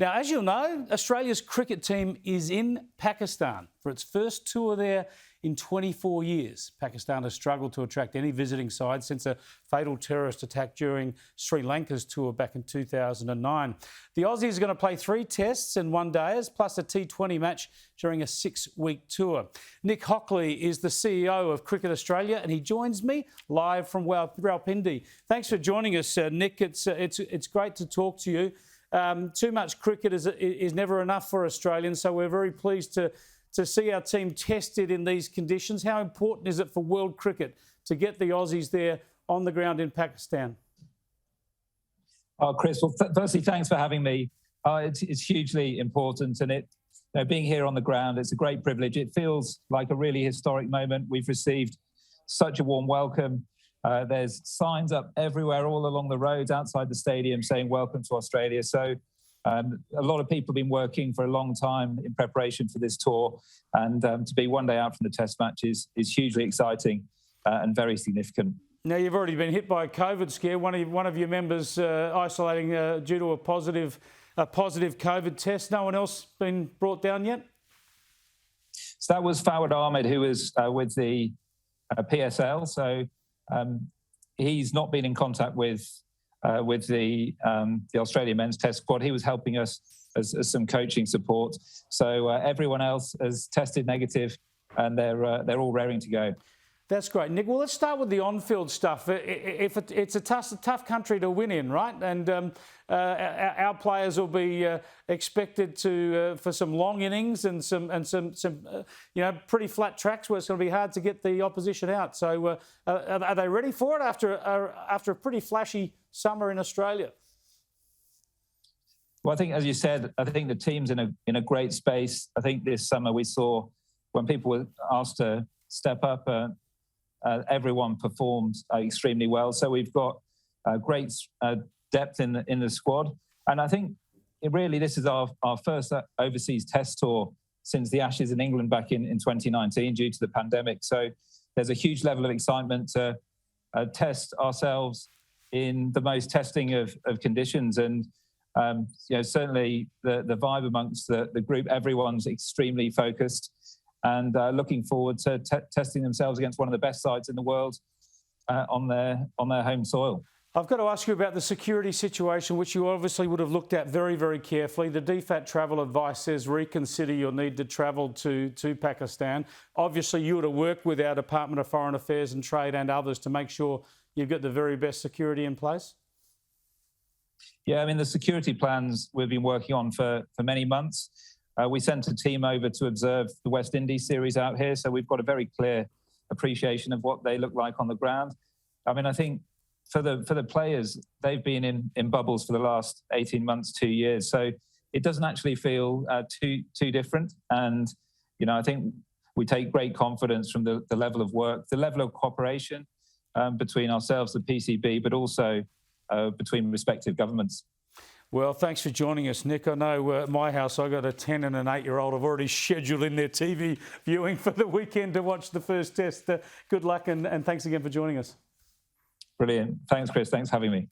Now, as you'll know, Australia's cricket team is in Pakistan for its first tour there in 24 years. Pakistan has struggled to attract any visiting side since a fatal terrorist attack during Sri Lanka's tour back in 2009. The Aussies are going to play 3 tests and 1 days, plus a T20 match during a 6-week tour. Nick Hockley is the CEO of Cricket Australia, and he joins me live from Rawalpindi. Thanks for joining us, Nick. It's great to talk to you. Too much cricket is never enough for Australians, so we're very pleased to see our team tested in these conditions. How important is it for world cricket to get the Aussies there on the ground in Pakistan? Oh, Chris, well, firstly, thanks for having me. It's hugely important, and being here on the ground, it's a great privilege. It feels like a really historic moment. We've received such a warm welcome. There's signs up everywhere, all along the roads outside the stadium saying welcome to Australia. So a lot of people have been working for a long time in preparation for this tour. And to be 1 day out from the test match is hugely exciting and very significant. Now, you've already been hit by a COVID scare. One of your members isolating due to a positive COVID test. No one else been brought down yet? So that was Fawad Ahmed, who was with the PSL. So he's not been in contact with the Australian men's test squad. He was helping us as some coaching support. So everyone else has tested negative, and they're all raring to go. That's great, Nick. Well, let's start with the on-field stuff. It's a tough country to win in, right? And our players will be expected for some long innings and some pretty flat tracks where it's going to be hard to get the opposition out. So are they ready for it after a pretty flashy summer in Australia? Well, I think, as you said, I think the team's in a great space. I think this summer we saw when people were asked to step up. Everyone performed extremely well. So we've got great depth in the squad. And I think this is our first overseas test tour since the Ashes in England back in 2019 due to the pandemic. So there's a huge level of excitement to test ourselves in the most testing of conditions. And certainly the vibe amongst the group, everyone's extremely focused and looking forward to testing themselves against one of the best sides in the world on their home soil. I've got to ask you about the security situation, which you obviously would have looked at very, very carefully. The DFAT travel advice says reconsider your need to travel to Pakistan. Obviously, you would have worked with our Department of Foreign Affairs and Trade and others to make sure you've got the very best security in place. Yeah, I mean, the security plans we've been working on for many months. We sent a team over to observe the West Indies series out here, so we've got a very clear appreciation of what they look like on the ground. I mean, I think for the players, they've been in bubbles for the last 18 months, 2 years, so it doesn't actually feel too different. And I think we take great confidence from the level of work, the level of cooperation between ourselves, the PCB, but also between respective governments. Well, thanks for joining us, Nick. I know at my house I got a 10 and an 8-year-old. I've already scheduled in their TV viewing for the weekend to watch the first test. Good luck and thanks again for joining us. Brilliant. Thanks, Chris. Thanks for having me.